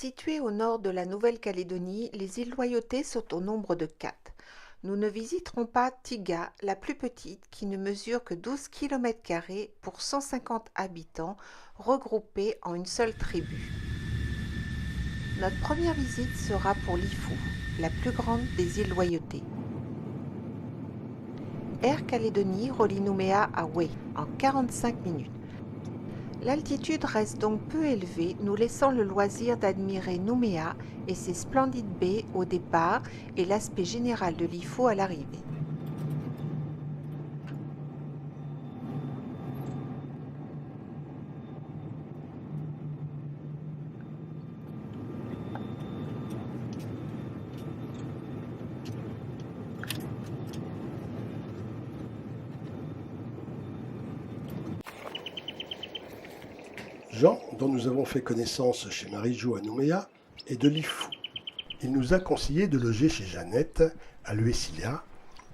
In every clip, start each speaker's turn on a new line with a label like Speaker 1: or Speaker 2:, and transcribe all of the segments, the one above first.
Speaker 1: Situées au nord de la Nouvelle-Calédonie, les îles Loyauté sont au nombre de 4. Nous ne visiterons pas Tiga, la plus petite, qui ne mesure que 12 km² pour 150 habitants, regroupés en une seule tribu. Notre première visite sera pour Lifou, la plus grande des îles Loyauté. Air Calédonie relie Nouméa à Wé en 45 minutes. L'altitude reste donc peu élevée, nous laissant le loisir d'admirer Nouméa et ses splendides baies au départ et l'aspect général de Lifou à l'arrivée.
Speaker 2: Jean, dont nous avons fait connaissance chez Marie-Jo à Nouméa, est de Lifou. Il nous a conseillé de loger chez Jeannette, à Luécilia,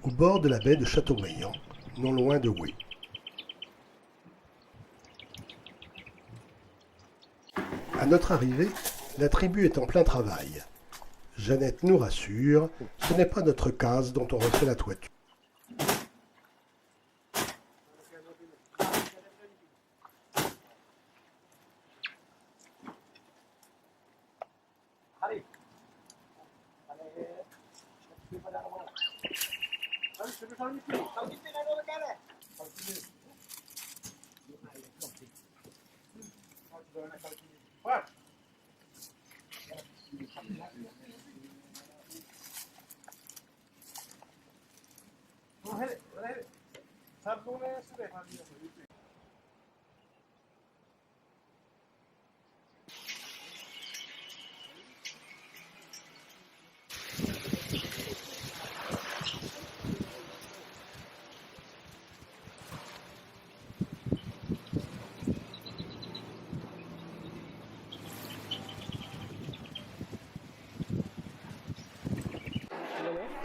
Speaker 2: au bord de la baie de Châteaubriand, non loin de Wé. À notre arrivée, la tribu est en plein travail. Jeannette nous rassure, ce n'est pas notre case dont on refait la toiture.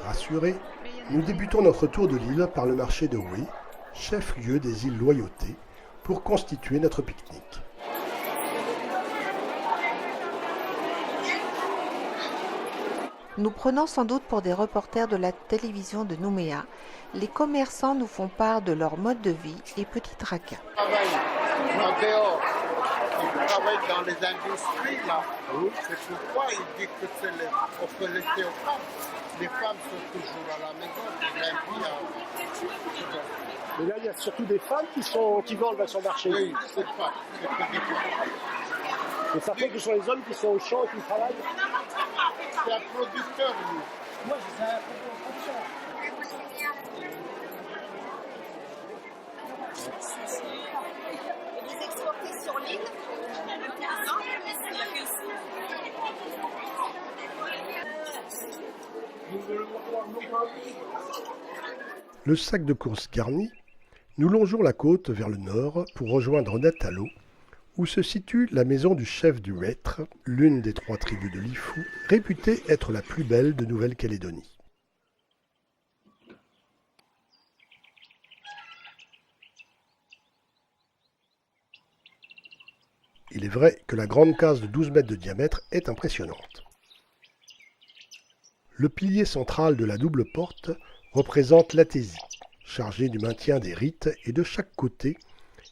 Speaker 2: Rassurés, nous débutons notre tour de l'île par le marché de Wé, chef-lieu des îles Loyauté, pour constituer notre pique-nique.
Speaker 1: Nous prenons sans doute pour des reporters de la télévision de Nouméa. Les commerçants nous font part de leur mode de vie et petits tracas.
Speaker 3: Ils travaillent dans les industries là. C'est pourquoi ils disent que on peut laisser aux femmes. Les femmes sont toujours à la maison, du lundi à...
Speaker 4: Mais là, il y a surtout des femmes qui vendent sur le marché.
Speaker 3: Oui, c'est pas, c'est que des femmes.
Speaker 4: Et ça fait que ce sont les hommes qui sont au champ et qui travaillent.
Speaker 3: C'est un producteur, lui.
Speaker 4: Moi, c'est un producteur.
Speaker 5: Vous exportez sur l'île.
Speaker 2: Le sac de course garni, nous longeons la côte vers le nord pour rejoindre Natalo, où se situe la maison du chef du maître, l'une des 3 tribus de Lifou, réputée être la plus belle de Nouvelle-Calédonie. Il est vrai que la grande case de 12 mètres de diamètre est impressionnante. Le pilier central de la double porte représente l'Athésie, chargée du maintien des rites, et de chaque côté,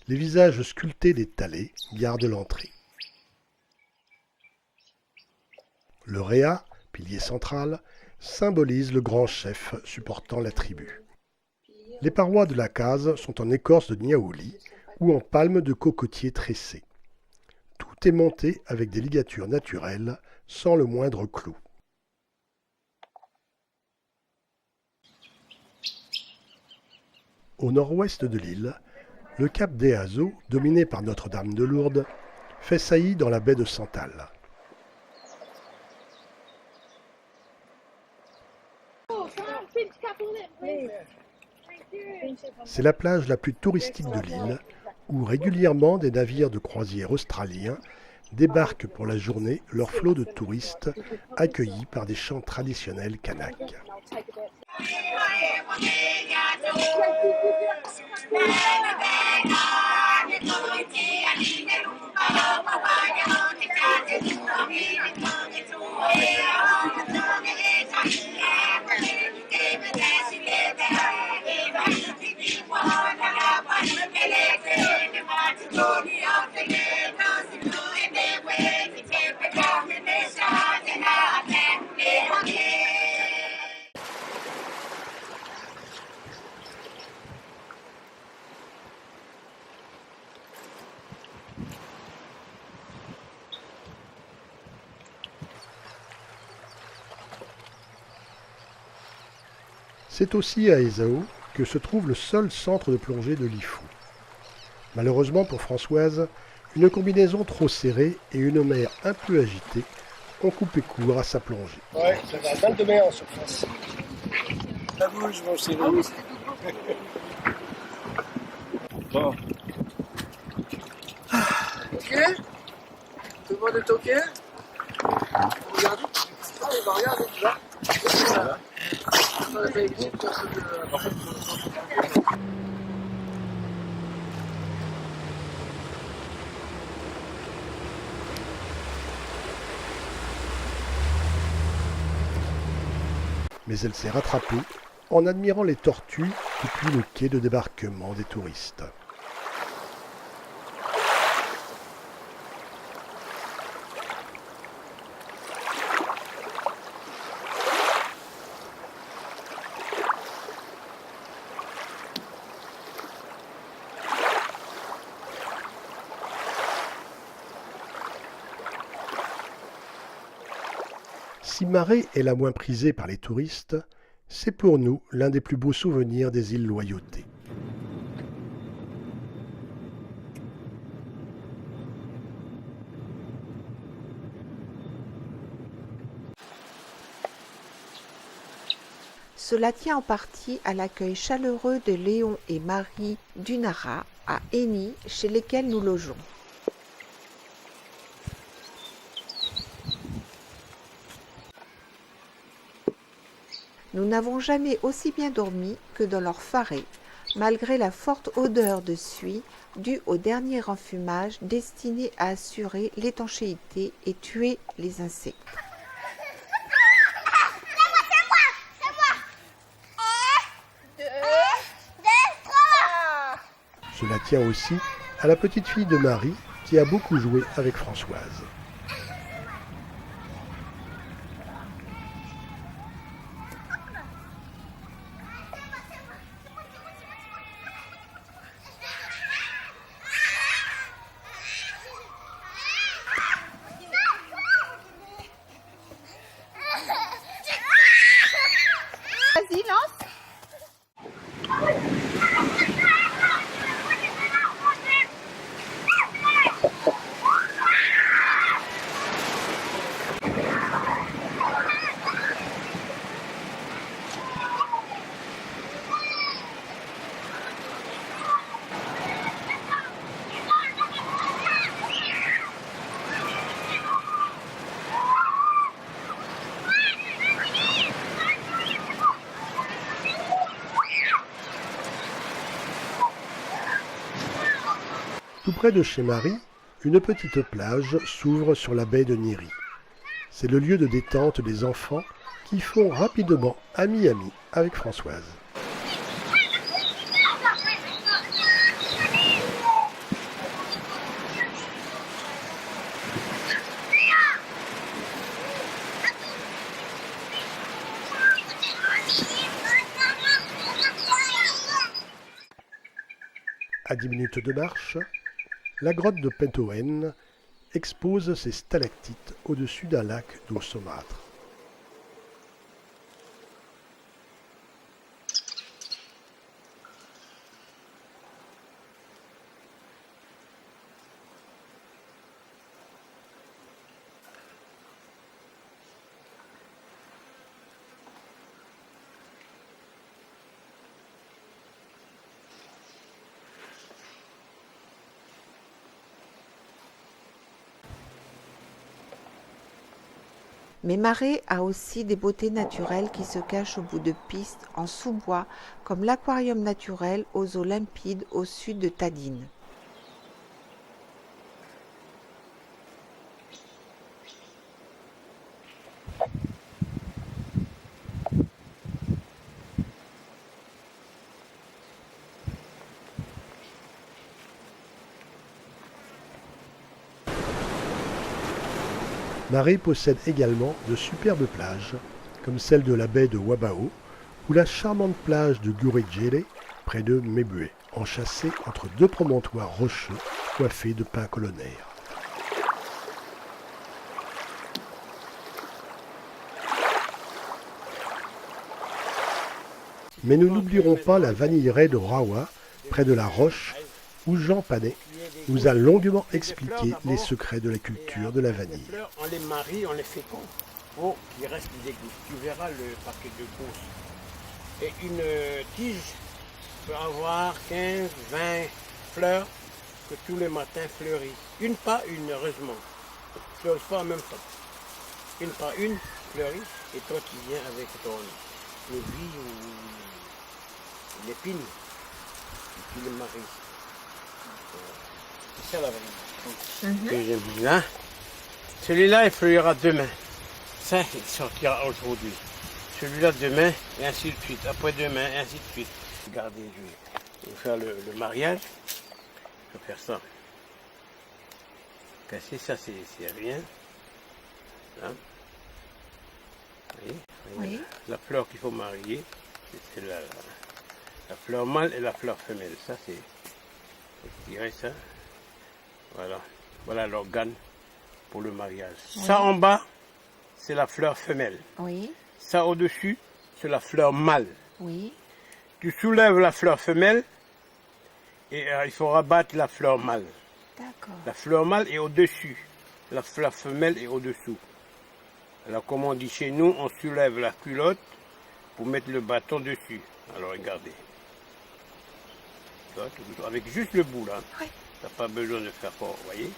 Speaker 2: les visages sculptés des Talais gardent l'entrée. Le Réa, pilier central, symbolise le grand chef supportant la tribu. Les parois de la case sont en écorce de niaouli ou en palme de cocotier tressé. Tout est monté avec des ligatures naturelles, sans le moindre clou. Au nord-ouest de l'île, le cap d'Eazo, dominé par Notre-Dame de Lourdes, fait saillie dans la baie de Santal. C'est la plage la plus touristique de l'île, où régulièrement des navires de croisière australiens débarquent pour la journée leur flot de touristes accueillis par des chants traditionnels kanaks. C'est aussi à Ezao que se trouve le seul centre de plongée de l'IFU. Malheureusement pour Françoise, une combinaison trop serrée et une mer un peu agitée ont coupé court à sa plongée.
Speaker 4: Ouais, j'avais un balle de mer en surface. Ça bouge, mon chéri. Ah oui, bon.
Speaker 5: Ok. Tout le monde est ok. Regardez. Ah, il va regarder, tu vois. Voilà. On a fait une petite personne de...
Speaker 2: Mais elle s'est rattrapée en admirant les tortues depuis le quai de débarquement des touristes. Si Marée est la moins prisée par les touristes, c'est pour nous l'un des plus beaux souvenirs des îles Loyauté.
Speaker 1: Cela tient en partie à l'accueil chaleureux de Léon et Marie Dunara à Eni, chez lesquels nous logeons. Nous n'avons jamais aussi bien dormi que dans leur faré, malgré la forte odeur de suie due au dernier enfumage destiné à assurer l'étanchéité et tuer les insectes.
Speaker 2: Cela tient aussi à la petite fille de Marie qui a beaucoup joué avec Françoise.
Speaker 1: Vas-y, lance.
Speaker 2: Tout près de chez Marie, une petite plage s'ouvre sur la baie de Niri. C'est le lieu de détente des enfants qui font rapidement ami-ami avec Françoise. À 10 minutes de marche, la grotte de Pentoen expose ses stalactites au-dessus d'un lac d'eau saumâtre.
Speaker 1: Mais Marais a aussi des beautés naturelles qui se cachent au bout de pistes en sous-bois, comme l'aquarium naturel aux eaux limpides au sud de Tadine.
Speaker 2: Marais possède également de superbes plages, comme celle de la baie de Wabao ou la charmante plage de Gurejele, près de Mebue, enchâssée entre deux promontoires rocheux coiffés de pins colonnaires. Mais nous n'oublierons pas la vanilleraie de Rawa, près de la Roche, où Jean Panet nous a longuement expliqué les secrets de la culture de la vanille.
Speaker 6: Les fleurs, on les marie, on les féconde pour qu'il reste des églises. Tu verras le paquet de gousses. Et une tige peut avoir 15, 20 fleurs que tous les matins fleurissent. Une pas une, heureusement. Ne fleurissent pas en même temps. Une pas une fleurit et toi tu viens avec ton aiguille ou l'épine et tu les maries. C'est ça la vanille. Que j'aime bien. Celui-là il fleurira demain. Ça il sortira aujourd'hui. Celui-là demain et ainsi de suite. Après demain et ainsi de suite. Regardez, je vais faire le mariage. Je vais faire ça. Casser ça c'est rien. Hein? Voyez,
Speaker 1: Oui.
Speaker 6: la fleur qu'il faut marier, c'est la fleur mâle et la fleur femelle. Ça, c'est. Je dirais ça. Voilà. Voilà l'organe pour le mariage.
Speaker 1: Oui.
Speaker 6: Ça en bas, c'est la fleur femelle.
Speaker 1: Oui.
Speaker 6: Ça au-dessus, c'est la fleur mâle.
Speaker 1: Oui.
Speaker 6: Tu soulèves la fleur femelle et il faut rabattre la fleur mâle.
Speaker 1: D'accord.
Speaker 6: La fleur mâle est au-dessus. La fleur femelle est au-dessous. Alors, comme on dit chez nous, on soulève la culotte pour mettre le bâton dessus. Alors, regardez. Avec juste le bout, là.
Speaker 1: Oui.
Speaker 6: Tu n'as pas besoin de faire fort, vous voyez.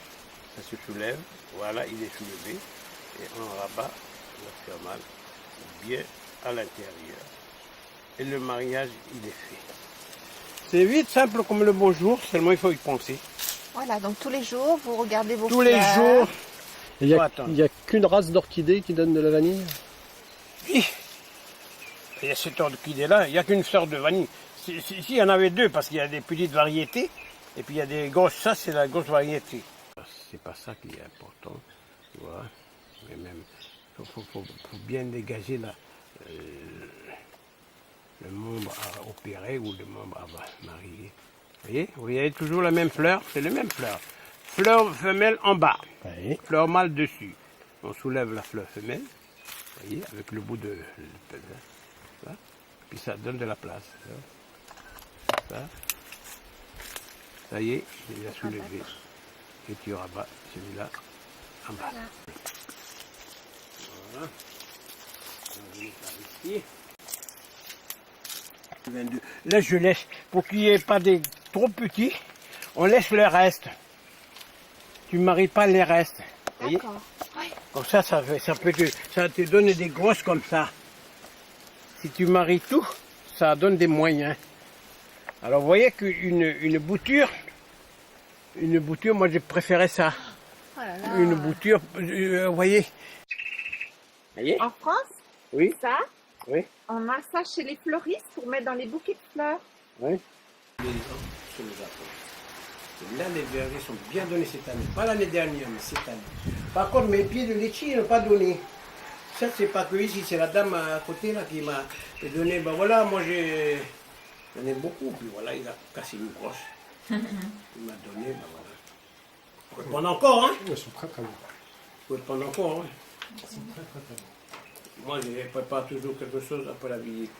Speaker 6: Ça se soulève. Voilà, il est soulevé. Et on rabat la fleur mâle bien à l'intérieur. Et le mariage, il est fait. C'est vite, simple comme le beau jour, seulement il faut y penser.
Speaker 1: Voilà, donc tous les jours, vous regardez vos
Speaker 6: Tous les
Speaker 1: fleurs.
Speaker 6: jours.
Speaker 4: Il n'y a,
Speaker 6: Attends.
Speaker 4: qu'une race d'orchidées qui donne de la vanille?
Speaker 6: Il y a cette orchidée-là, il n'y a qu'une sorte de vanille. Si, il y en avait deux, parce qu'il y a des petites variétés, et puis il y a des grosses, ça c'est la grosse variété. C'est pas ça qui est important, tu vois. Mais même, il faut bien dégager le membre à opérer ou le membre à marier. Vous voyez toujours la même fleur, c'est la même fleur. Fleur femelle en bas,
Speaker 4: Oui.
Speaker 6: fleur mâle dessus. On soulève la fleur femelle, vous voyez, avec le bout de... Là. Puis ça donne de la place. Ça y est, il a soulevé. Et tu rabats celui-là en bas. Voilà. On va venir par ici. 22. Là, je laisse, pour qu'il n'y ait pas des trop petits, on laisse le reste. Tu ne maries pas les restes. Voyez.
Speaker 1: D'accord. Oui.
Speaker 6: Comme ça, ça te donne des grosses comme ça. Si tu maries tout, ça donne des moyens. Alors, vous voyez qu'une bouture, moi, j'ai préféré ça.
Speaker 1: Oh là là.
Speaker 6: Une bouture, vous voyez. Voyez.
Speaker 1: En France,
Speaker 6: Oui,
Speaker 1: ça,
Speaker 6: oui,
Speaker 1: on a ça chez les fleuristes pour mettre dans les bouquets de fleurs.
Speaker 6: oui. Les gens se les apportent. Là, les vergers sont bien donnés cette année. Pas l'année dernière, mais cette année. Par contre, mes pieds de litchi, ils n'ont pas donné. Ça, c'est pas que ici, c'est la dame à côté là qui m'a donné. Ben voilà, moi j'en ai beaucoup. Puis voilà, il a cassé une broche. Il m'a donné, ben voilà. Faut prendre encore, hein?
Speaker 2: Ils sont très très bons.
Speaker 6: Faut prendre encore, hein? Moi, je prépare toujours quelque chose après la visite.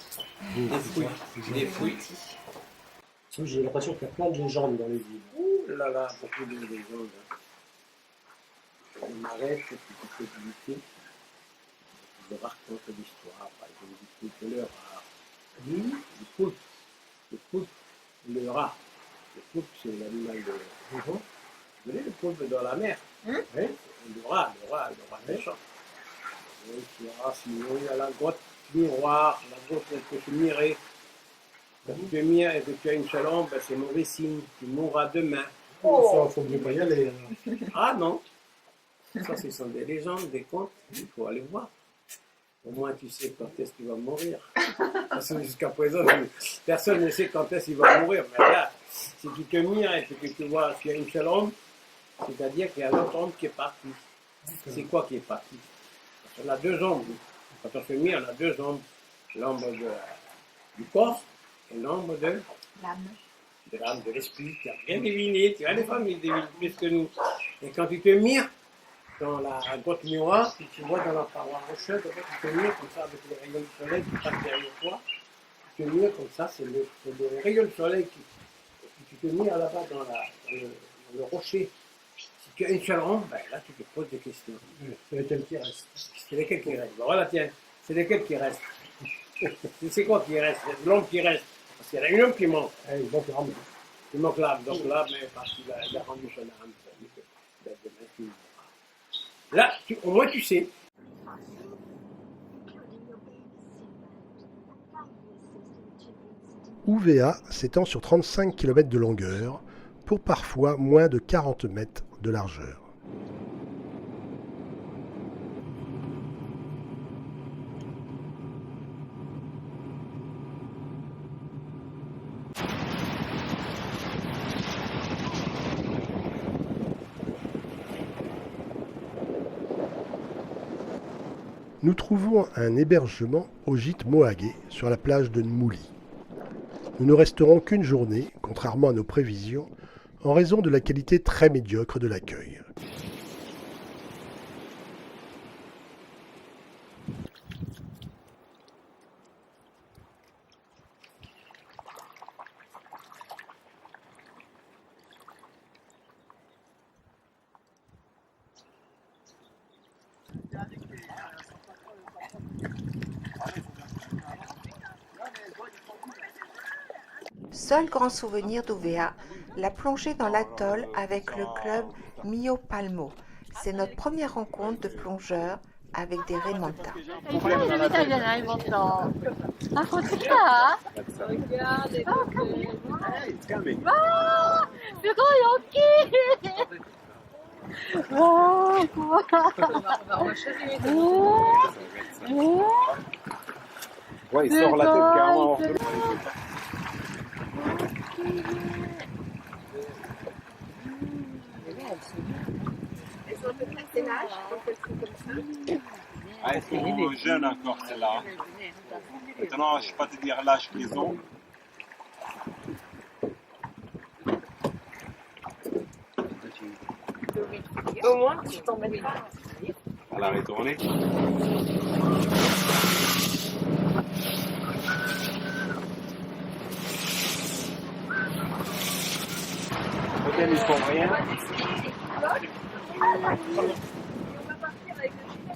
Speaker 6: Des fruits. Des fruits.
Speaker 4: J'ai l'impression qu'il y a plein de légendes dans les villes.
Speaker 6: Ouh là là, beaucoup de légendes. Je m'arrête et puis je peux visiter. Je raconte l'histoire. Par exemple, je dis tout à l'heure à lui, le poulpe. Le poulpe, le rat. Le poulpe, c'est l'animal de... Vous voyez le poulpe dans la mer? Oui. Le rat méchant. Oui, le rat, sinon il y a la grotte miroir. La grotte, elle peut se mirer. Quand tu te mires et que tu as une seule ombre, ben, c'est mauvais signe. Tu mourras demain.
Speaker 2: Il faut mieux pas y aller.
Speaker 6: Ah non. Ça, ce sont des légendes, des contes. Il faut aller voir. Au moins, tu sais quand est-ce qu'il va mourir. Parce que jusqu'à présent, personne ne sait quand est-ce qu'il va mourir. Mais là, si tu te mires et que tu vois qu'il y a une seule ombre, c'est-à-dire qu'il y a l'autre ombre qui est partie. C'est quoi qui est parti? On a deux ombres. Quand on se mire, on a deux ombres. L'ombre du corps et l'ombre de l'âme, de l'esprit. Tu as bien deviné, tu as des familles devinent plus que nous. Et quand tu te mires dans la grotte miroir, tu vois dans la paroi rocheuse, tu te mires comme ça avec les rayons du soleil qui passent derrière toi, tu te mets comme ça, c'est le rayon de soleil qui tu te mets là-bas dans le rocher. Si tu as une seule ombre, ben là tu te poses des questions.
Speaker 4: C'est lesquels qui restent.
Speaker 6: C'est lesquels qui restent? Ben voilà, tiens, c'est lesquels qui restent? C'est quoi qui reste? C'est l'ombre qui reste. Parce qu'il y en a une ombre qui manque.
Speaker 4: Donc, Rami.
Speaker 6: Il manque l'âme. Donc là, mais parce qu'il a rendu son âme. Là, au moins tu sais.
Speaker 2: Uvea s'étend sur 35 km de longueur pour parfois moins de 40 mètres de largeur. Nous trouvons un hébergement au gîte Mohagé sur la plage de Nmouli. Nous ne resterons qu'une journée, contrairement à nos prévisions, en raison de la qualité très médiocre de l'accueil.
Speaker 1: Seul grand souvenir d'Uvea, la plongée dans l'atoll avec le club Mio Palmo. C'est notre première rencontre de plongeurs avec des Raimentas.
Speaker 7: みたいじゃないもっと。あ、こっち来た？わあ、すごい大きい。わあ、怖い。
Speaker 8: Ouais, il sort la tête carrément hors de l'eau.
Speaker 9: Elles ont à peu près quel âge quand elles sont comme ça?
Speaker 8: Ah, elles sont jeunes encore, celles-là. Maintenant, je ne sais pas te dire l'âge qu'ils ont.
Speaker 9: Au moins, tu t'embêtes pas.
Speaker 8: Elle a retourné. Peut-être ils font rien.
Speaker 9: On va partir avec le chien.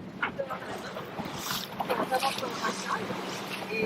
Speaker 9: On va voir comment ça va. Et